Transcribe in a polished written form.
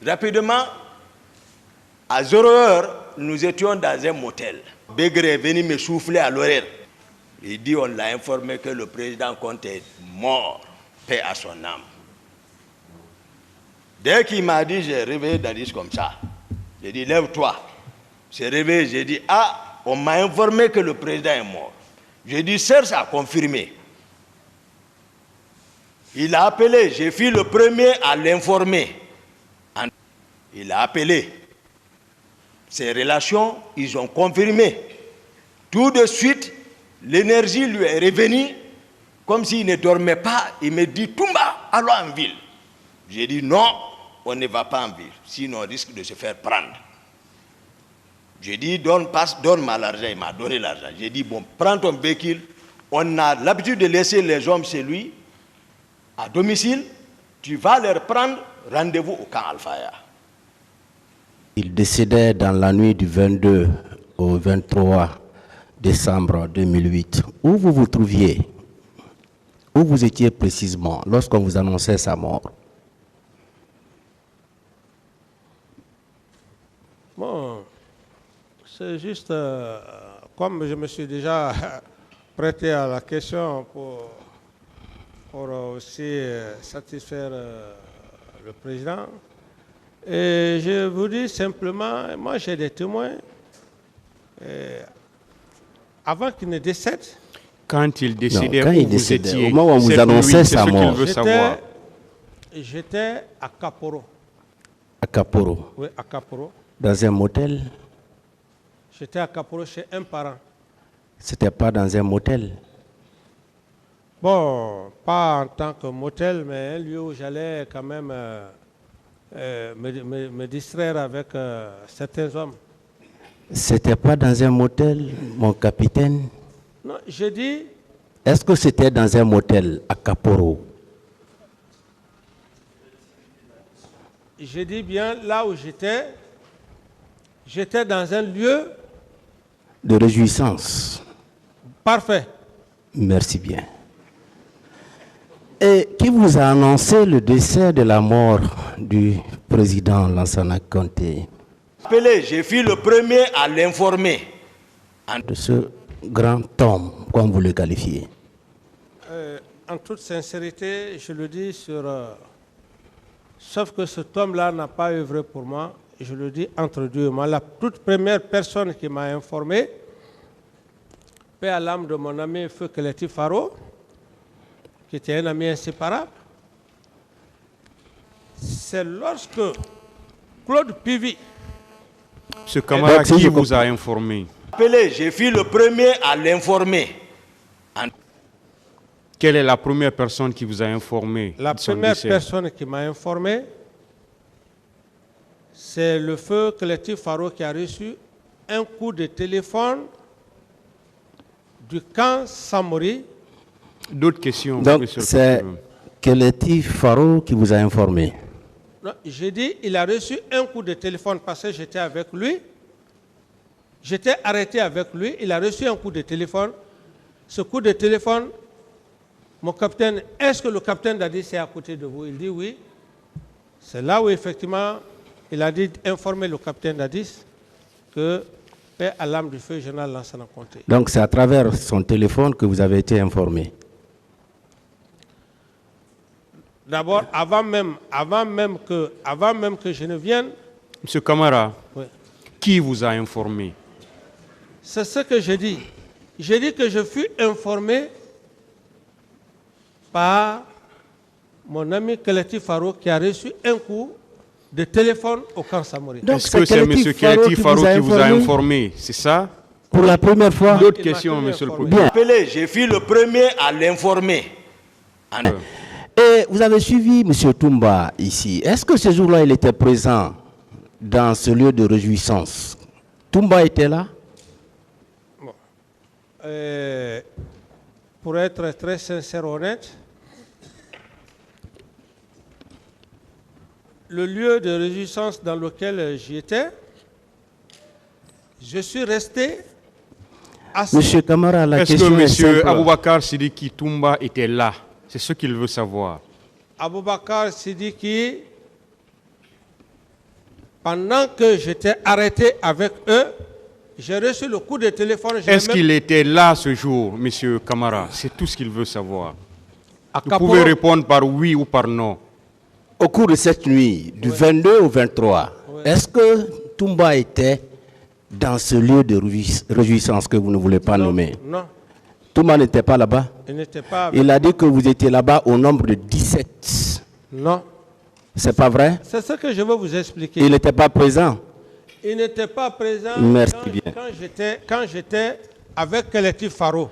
Rapidement, à 0h, nous étions dans un motel. Begré est venu me souffler à l'oreille. Il dit, on l'a informé que le président Conte est mort, paix à son âme. Dès qu'il m'a dit, j'ai réveillé Dadis comme ça. J'ai dit, lève-toi. J'ai réveillé, j'ai dit, ah, on m'a informé que le président est mort. J'ai dit, Serge a confirmé. Il a appelé, j'ai fui le premier à l'informer. Il a appelé. Ses relations, ils ont confirmé. Tout de suite, l'énergie lui est revenue, comme s'il ne dormait pas. Il me dit, Toumba, allons en ville. J'ai dit, non, on ne va pas en ville, sinon on risque de se faire prendre. J'ai dit, donne-moi l'argent. Il m'a donné l'argent. J'ai dit, bon, prends ton véhicule. On a l'habitude de laisser les hommes chez lui, à domicile. Tu vas leur prendre rendez-vous au camp Al-Faya. Il décédait dans la nuit du 22 au 23 décembre 2008. Où vous vous trouviez? Où vous étiez précisément lorsqu'on vous annonçait sa mort? Bon, c'est juste, comme je me suis déjà prêté à la question pour aussi satisfaire le président, et je vous dis simplement, moi j'ai des témoins, avant qu'il ne décède. Quand il décédait, non, quand il décédait, au moment où on vous annonçait sa mort, j'étais à Kaporo. À Kaporo? Oui, à Kaporo. Dans un motel? J'étais à Kaporo chez un parent. C'était pas dans un motel? Bon, pas en tant que motel, mais un lieu où j'allais quand même me distraire avec certains hommes. C'était pas dans un motel, mon capitaine? Non, j'ai dit... Est-ce que c'était dans un motel à Kaporo? J'ai dit bien, là où j'étais dans un lieu... de réjouissance. Parfait. Merci bien. Et qui vous a annoncé le décès de la mort du président Lansana Conté? J'ai fui le premier à l'informer. De ce grand homme, comme vous le qualifiez? En toute sincérité, je le dis sauf que cet homme-là n'a pas œuvré pour moi. Je le dis entre Dieu et moi. La toute première personne qui m'a informé, paix à l'âme de mon ami Feu Keleti Faro, qui était un ami inséparable, c'est lorsque Claude Pivi... Ce camarade qui vous a informé? J'ai fui le premier à l'informer. Quelle est la première personne qui vous a informé? La première personne qui m'a informé, c'est le Feu Keleti Faro qui a reçu un coup de téléphone du camp Samori. D'autres questions? Donc c'est Keleti Faro qui vous a informé? Non, j'ai dit il a reçu un coup de téléphone parce que j'étais avec lui. J'étais arrêté avec lui. Il a reçu un coup de téléphone. Ce coup de téléphone, mon capitaine, est-ce que le capitaine Dadis est à côté de vous? Il dit oui. C'est là où effectivement, il a dit informer le capitaine Dadis que paix à l'âme du feu général Lansana Conté. Donc c'est à travers son téléphone que vous avez été informé? D'abord, avant même que je ne vienne... Monsieur Camara, oui. Qui vous a informé? C'est ce que j'ai dit. J'ai dit que je fus informé par mon ami Keleti Faro qui a reçu un coup de téléphone au camp Samori. Est-ce que c'est M. Keleti Faro qui vous a informé? C'est ça? Pour la première fois? D'autres questions, monsieur le président? J'ai fui le premier à l'informer. Et vous avez suivi M. Toumba ici. Est-ce que ce jour-là, il était présent dans ce lieu de réjouissance? Toumba était là? Bon. Pour être très sincère, honnête, le lieu de réjouissance dans lequel j'étais, je suis resté assis. Monsieur Camara, la question est simple. Est-ce que M. Aboubakar Sidiki Toumba était là? C'est ce qu'il veut savoir. Aboubakar Sidiki Pendant que j'étais arrêté avec eux, j'ai reçu le coup de téléphone. Est-ce qu'il était là ce jour, M. Camara? C'est tout ce qu'il veut savoir. Vous pouvez répondre par oui ou par non. Au cours de cette nuit, du 22 au 23, est-ce que Toumba était dans ce lieu de réjouissance que vous ne voulez pas nommer? Non. Toumba n'était pas là-bas? Il n'était pas avec Il a dit que vous étiez là-bas au nombre de 17. Non. C'est pas vrai? C'est ce que je veux vous expliquer. Il n'était pas présent? Il n'était pas présent Merci bien. quand j'étais avec Collectif Faro.